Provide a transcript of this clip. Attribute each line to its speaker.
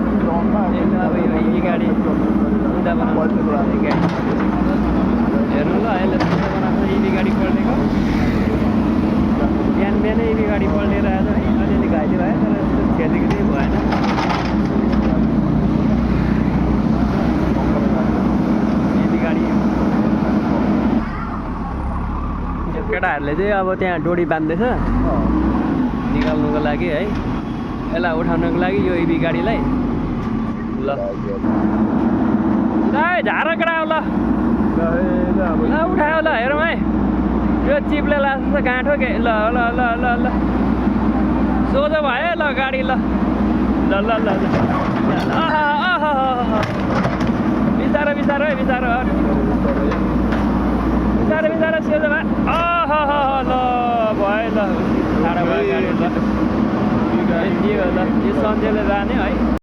Speaker 1: अब यो इभी गाडी सुविधा बनाउनु गाडी हेर्नु ल अहिले सुविधा बनाएको इभी गाडी पल्टेको बिहान बिहानै इभी गाडी पल्टेर आएर है अलिअलि घाइते भयो तर त्यस्तो क्षति चाहिँ भएन इभी गाडी केटाहरूले चाहिँ अब त्यहाँ डोरी बान्दैछ निकाल्नुको लागि है यसलाई उठाउनको लागि यो इभी गाडीलाई ल झार कडा ल उठायो ल हेरौँ है यो चिपले लाग्छ गाँठो के ल ल ल ल ल सोझो भयो ल गाडी ल ल ल ल बिस्तारो बिस्तारो है बिस्तारो बिस्तारो बिस्तारो सोझो भयो ल भयो ल ठाडो भयो गाडी ल यो सन्जेले जाने है